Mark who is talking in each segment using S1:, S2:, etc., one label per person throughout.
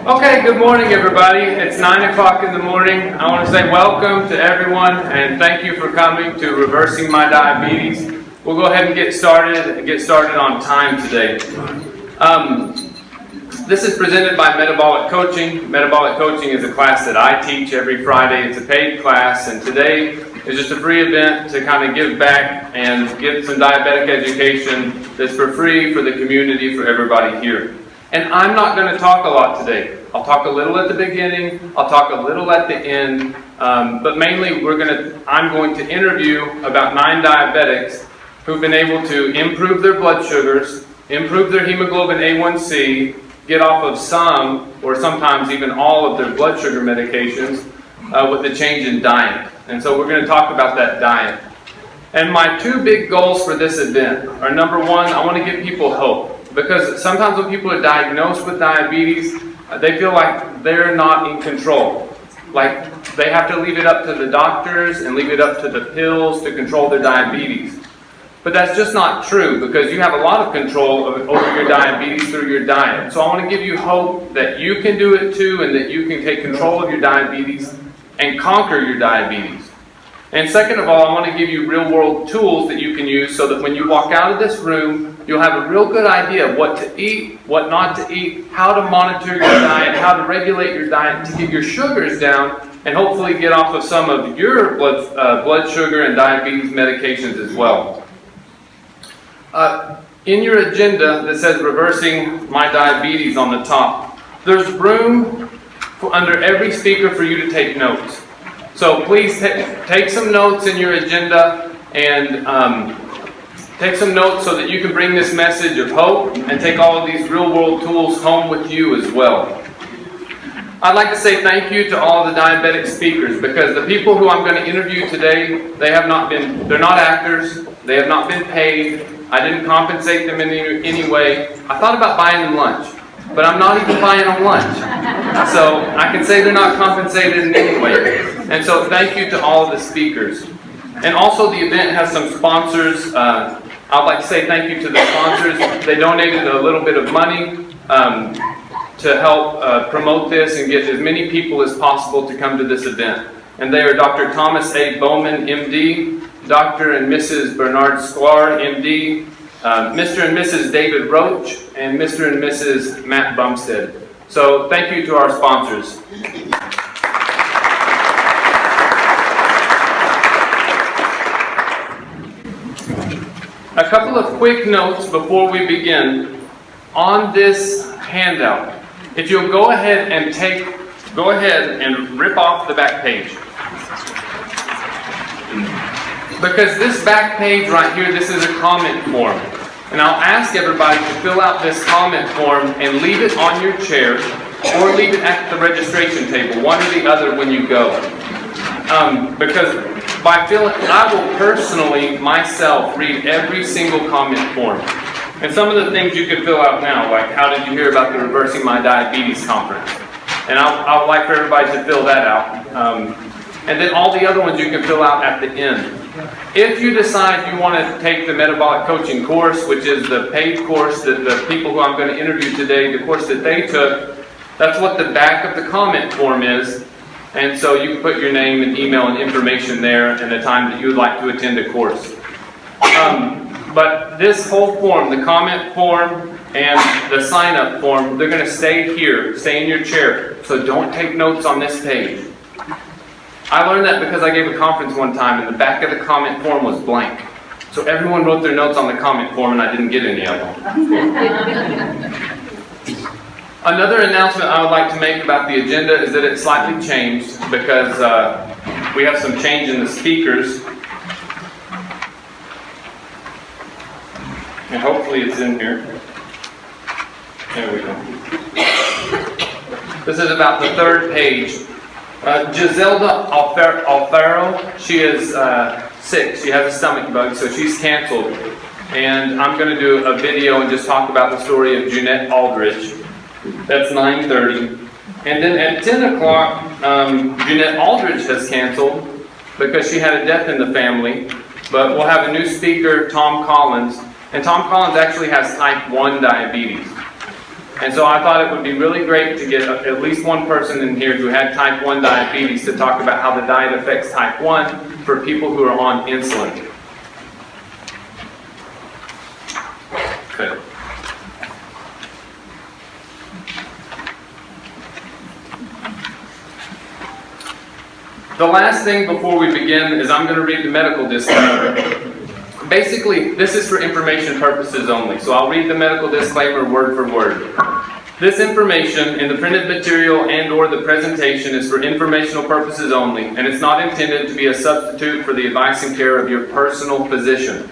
S1: Okay, good morning everybody. It's 9 o'clock in the morning. I want to say welcome to everyone and thank you for coming to Reversing My Diabetes. We'll go ahead and get started on time today. This is presented by Metabolic Coaching. Metabolic Coaching is a class that I teach every Friday. It's a paid class, and today is just a free event to kind of give back and get some diabetic education that's for free for the community, for everybody here. And I'm not going to talk a lot today. I'll talk a little at the beginning, I'll talk a little at the end, but mainly I'm going to interview about 9 diabetics who've been able to improve their blood sugars, improve their hemoglobin A1C, get off of some or sometimes even all of their blood sugar medications with the change in diet. And so we're going to talk about that diet. And my 2 big goals for this event are, number 1, I want to give people hope. Because sometimes when people are diagnosed with diabetes, they feel like they're not in control. Like they have to leave it up to the doctors and leave it up to the pills to control their diabetes. But that's just not true, because you have a lot of control over your diabetes through your diet. So I want to give you hope that you can do it too, and that you can take control of your diabetes and conquer your diabetes. And second of all, I want to give you real-world tools that you can use so that when you walk out of this room, you'll have a real good idea of what to eat, what not to eat, how to monitor your diet, how to regulate your diet to get your sugars down, and hopefully get off of some of your blood sugar and diabetes medications as well. In your agenda that says Reversing My Diabetes on the top, there's room under every speaker for you to take notes. So please take some notes in your agenda and take some notes so that you can bring this message of hope and take all of these real-world tools home with you as well. I'd like to say thank you to all the diabetic speakers, because the people who I'm going to interview today, they're not actors, they have not been paid, I didn't compensate them in any way. I thought about buying them lunch, but I'm not even buying them lunch. So I can say they're not compensated in any way. And so thank you to all of the speakers. And also the event has some sponsors. I'd like to say thank you to the sponsors. They donated a little bit of money to help promote this and get as many people as possible to come to this event. And they are Dr. Thomas A. Bowman, MD, Dr. and Mrs. Bernard Sklar, MD, Mr. and Mrs. David Roach, and Mr. and Mrs. Matt Bumstead. So thank you to our sponsors. A couple of quick notes before we begin. On this handout, if you'll go ahead and rip off the back page. Because this back page right here, this is a comment form. And I'll ask everybody to fill out this comment form and leave it on your chair or leave it at the registration table, one or the other when you go. Because I will personally, myself, read every single comment form. And some of the things you can fill out now, like how did you hear about the Reversing My Diabetes conference? And I would like for everybody to fill that out. And then all the other ones you can fill out at the end. If you decide you want to take the Metabolic Coaching course, which is the paid course that the people who I'm going to interview today, the course that they took, that's what the back of the comment form is. And so you can put your name and email and information there and the time that you would like to attend a course. But this whole form, the comment form and the sign-up form, they're going to stay here, stay in your chair. So don't take notes on this page. I learned that because I gave a conference one time and the back of the comment form was blank. So everyone wrote their notes on the comment form and I didn't get any of them. Another announcement I would like to make about the agenda is that it's slightly changed because we have some change in the speakers. And hopefully it's in here. There we go. This is about the 3rd page. Giselda Alfaro, she is sick. She has a stomach bug, so she's canceled. And I'm going to do a video and just talk about the story of Jeanette Aldridge. That's 9:30. And then at 10 o'clock, Jeanette Aldridge has canceled because she had a death in the family. But we'll have a new speaker, Tom Collins. And Tom Collins actually has type 1 diabetes. And so I thought it would be really great to get at least one person in here who had type 1 diabetes to talk about how the diet affects type 1 for people who are on insulin. Good. The last thing before we begin is I'm going to read the medical disclaimer. Basically, this is for information purposes only, so I'll read the medical disclaimer word for word. This information in the printed material and/or the presentation is for informational purposes only, and it's not intended to be a substitute for the advice and care of your personal physician.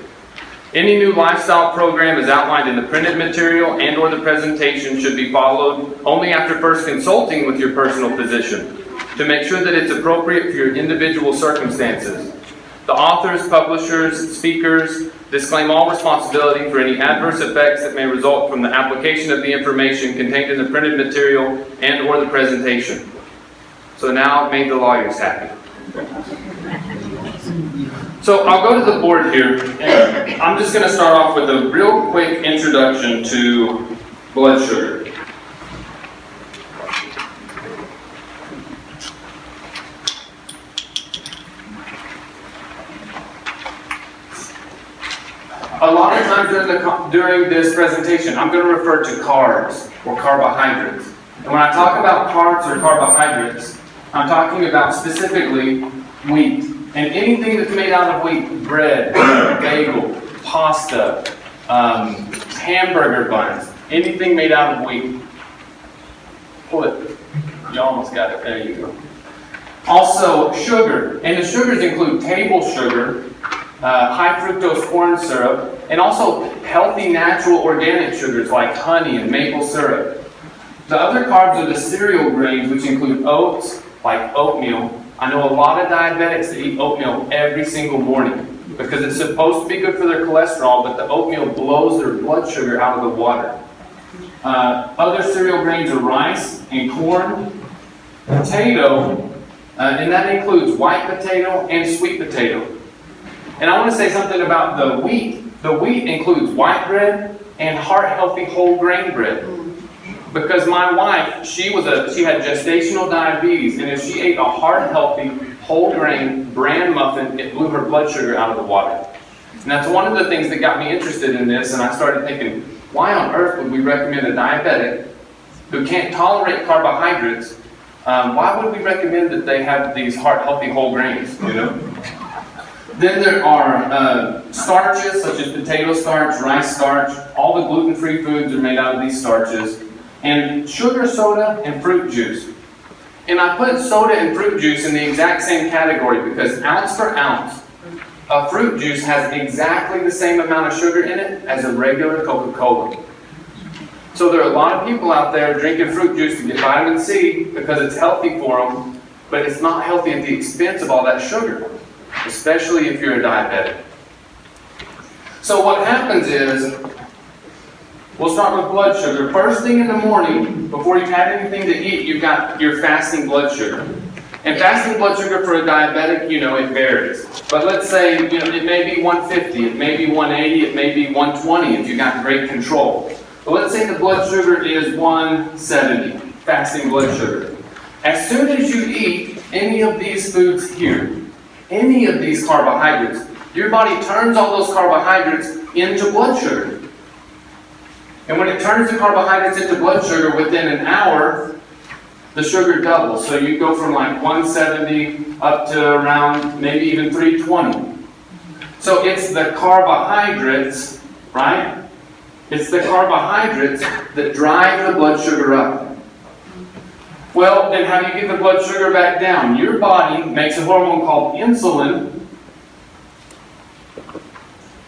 S1: Any new lifestyle program as outlined in the printed material and/or the presentation should be followed only after first consulting with your personal physician to make sure that it's appropriate for your individual circumstances. The authors, publishers, speakers disclaim all responsibility for any adverse effects that may result from the application of the information contained in the printed material and/or the presentation. So now I've made the lawyers happy. So I'll go to the board here, and I'm just going to start off with a real quick introduction to blood sugar. A lot of times during this presentation, I'm going to refer to carbs or carbohydrates. And when I talk about carbs or carbohydrates, I'm talking about specifically wheat. And anything that's made out of wheat, bread, bagel, pasta, hamburger buns, anything made out of wheat. Pull it. You almost got it. There you go. Also, sugar. And the sugars include table sugar, high fructose corn syrup, and also healthy natural organic sugars like honey and maple syrup. The other carbs are the cereal grains, which include oats, like oatmeal. I know a lot of diabetics that eat oatmeal every single morning because it's supposed to be good for their cholesterol, but the oatmeal blows their blood sugar out of the water. Other cereal grains are rice and corn, potato, and that includes white potato and sweet potato. And I want to say something about the wheat. The wheat includes white bread and heart-healthy whole grain bread. Because my wife, she had gestational diabetes, and if she ate a heart-healthy whole grain bran muffin, it blew her blood sugar out of the water. And that's one of the things that got me interested in this, and I started thinking, why on earth would we recommend a diabetic who can't tolerate carbohydrates, why would we recommend that they have these heart-healthy whole grains, you know? Then there are starches such as potato starch, rice starch. All the gluten-free foods are made out of these starches. And sugar soda and fruit juice. And I put soda and fruit juice in the exact same category because ounce for ounce, a fruit juice has exactly the same amount of sugar in it as a regular Coca-Cola. So there are a lot of people out there drinking fruit juice to get vitamin C because it's healthy for them, but it's not healthy at the expense of all that sugar, especially if you're a diabetic. So what happens is, we'll start with blood sugar. First thing in the morning, before you've had anything to eat, you've got your fasting blood sugar. And fasting blood sugar for a diabetic, you know, it varies. But let's say, you know, it may be 150, it may be 180, it may be 120 if you've got great control. But let's say the blood sugar is 170, fasting blood sugar. As soon as you eat any of these foods here, any of these carbohydrates, your body turns all those carbohydrates into blood sugar. And when it turns the carbohydrates into blood sugar, within an hour, the sugar doubles. So you go from like 170 up to around maybe even 320. So it's the carbohydrates, right? It's the carbohydrates that drive the blood sugar up. Well, then how do you get the blood sugar back down? Your body makes a hormone called insulin.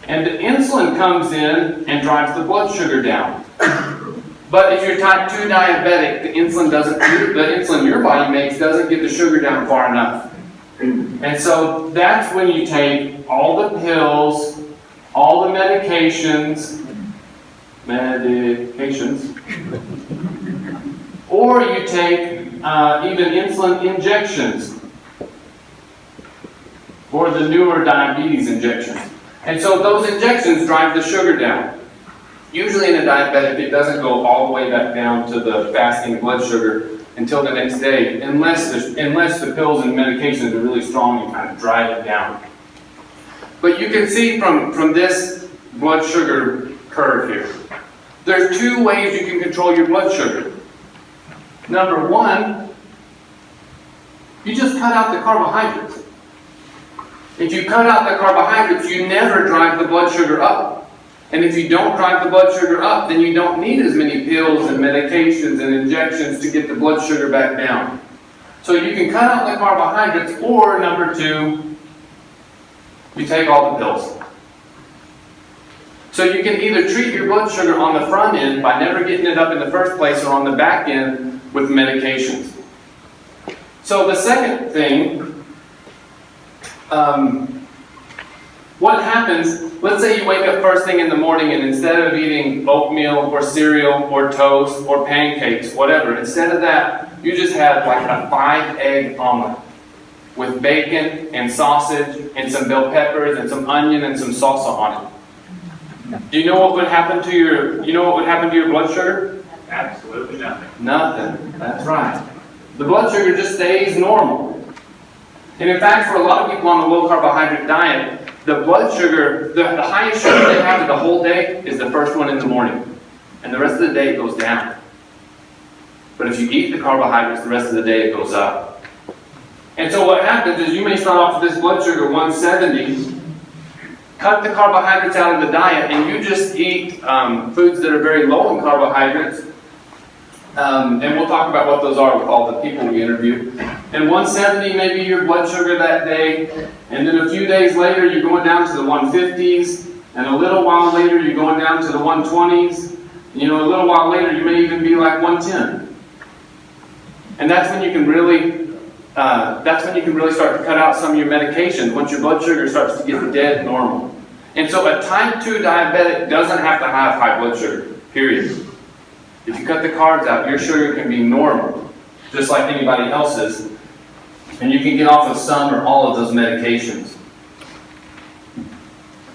S1: And the insulin comes in and drives the blood sugar down. But if you're type 2 diabetic, the insulin your body makes doesn't get the sugar down far enough. And so that's when you take all the pills, all the medications, or you take even insulin injections, or the newer diabetes injections. And so those injections drive the sugar down. Usually in a diabetic, it doesn't go all the way back down to the fasting blood sugar until the next day, unless the pills and medications are really strong and kind of drive it down. But you can see from this blood sugar curve here, there's two ways you can control your blood sugar. Number one, you just cut out the carbohydrates. If you cut out the carbohydrates, you never drive the blood sugar up. And if you don't drive the blood sugar up, then you don't need as many pills and medications and injections to get the blood sugar back down. So you can cut out the carbohydrates, or number two, you take all the pills. So you can either treat your blood sugar on the front end by never getting it up in the first place, or on the back end with medications. So the second thing, what happens, let's say you wake up first thing in the morning and instead of eating oatmeal or cereal or toast or pancakes, whatever, instead of that, you just had like a 5-egg omelet with bacon and sausage and some bell peppers and some onion and some salsa on it. Do you know what would happen to your, blood sugar?
S2: Absolutely nothing.
S1: Nothing. That's right. The blood sugar just stays normal. And in fact, for a lot of people on the low carbohydrate diet, the blood sugar, the highest sugar they have in the whole day is the first one in the morning. And the rest of the day it goes down. But if you eat the carbohydrates, the rest of the day it goes up. And so what happens is you may start off with this blood sugar 170, cut the carbohydrates out of the diet, and you just eat foods that are very low in carbohydrates. And we'll talk about what those are with all the people we interview. And 170 may be your blood sugar that day, and then a few days later you're going down to the 150s, and a little while later you're going down to the 120s. You know, a little while later you may even be like 110. And that's when you can really start to cut out some of your medications, once your blood sugar starts to get dead normal. And so a type 2 diabetic doesn't have to have high blood sugar, period. If you cut the carbs out, your sugar can be normal, just like anybody else's, and you can get off of some or all of those medications.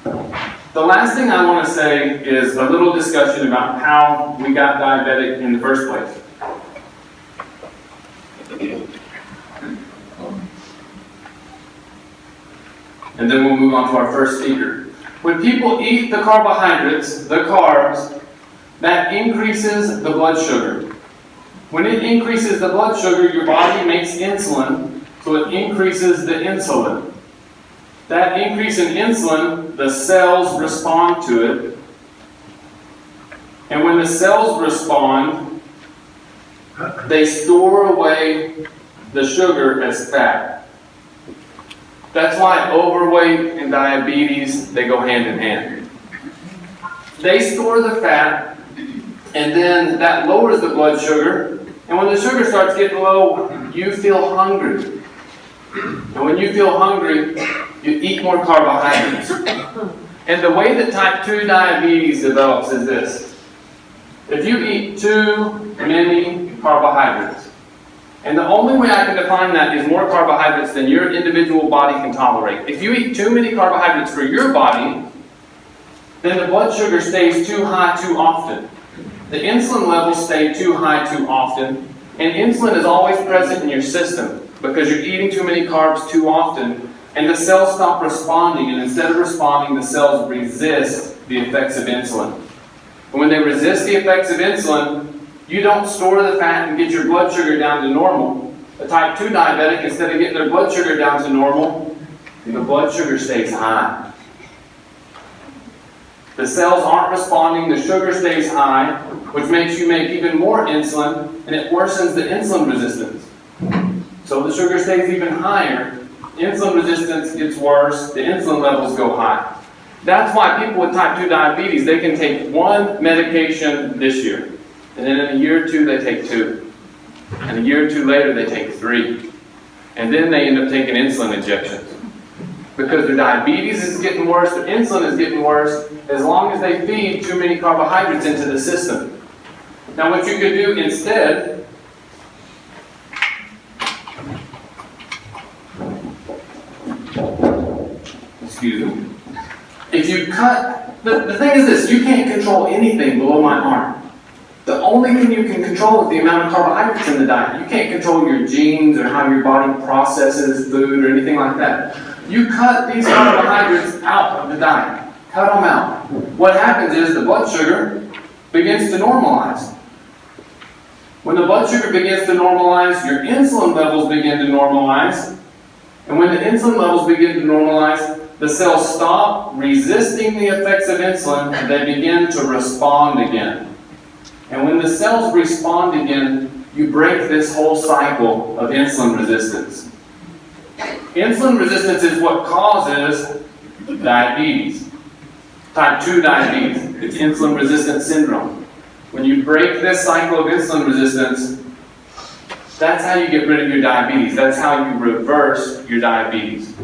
S1: The last thing I want to say is a little discussion about how we got diabetic in the first place. And then we'll move on to our first speaker. When people eat the carbohydrates, the carbs, that increases the blood sugar. When it increases the blood sugar, your body makes insulin, so it increases the insulin. That increase in insulin, the cells respond to it. And when the cells respond, they store away the sugar as fat. That's why overweight and diabetes, they go hand in hand. They store the fat, and then that lowers the blood sugar. And when the sugar starts getting low, you feel hungry. And when you feel hungry, you eat more carbohydrates. And the way that type 2 diabetes develops is this. If you eat too many carbohydrates, and the only way I can define that is more carbohydrates than your individual body can tolerate. If you eat too many carbohydrates for your body, then the blood sugar stays too high too often. The insulin levels stay too high too often, and insulin is always present in your system because you're eating too many carbs too often, and the cells stop responding, and instead of responding, the cells resist the effects of insulin. And when they resist the effects of insulin, you don't store the fat and get your blood sugar down to normal. A type 2 diabetic, instead of getting their blood sugar down to normal, the blood sugar stays high. The cells aren't responding, the sugar stays high, which makes you make even more insulin, and it worsens the insulin resistance. So the sugar stays even higher, insulin resistance gets worse, the insulin levels go high. That's why people with type 2 diabetes, they can take one medication this year, and then in a year or two they take 2. And a year or 2 later they take 3. And then they end up taking insulin injections. Because their diabetes is getting worse, their insulin is getting worse, as long as they feed too many carbohydrates into the system. Now what you could do instead, excuse me, if you
S2: the thing is this, you can't control anything below my arm. The only thing you can control is the amount of carbohydrates in the diet. You can't control your genes or how your body processes food or anything like that. You cut these carbohydrates out of the diet. Cut them out. What happens is the blood sugar begins to normalize. When the blood sugar begins to normalize, your insulin levels begin to normalize. And when the insulin levels begin to normalize, the cells stop resisting the effects of insulin and they begin to respond again. And when the cells respond again, you break this whole cycle of insulin resistance. Insulin resistance is what causes diabetes, type 2 diabetes. It's insulin resistance syndrome. When you break this cycle of insulin resistance, that's how you get rid of your diabetes. That's how you reverse your diabetes.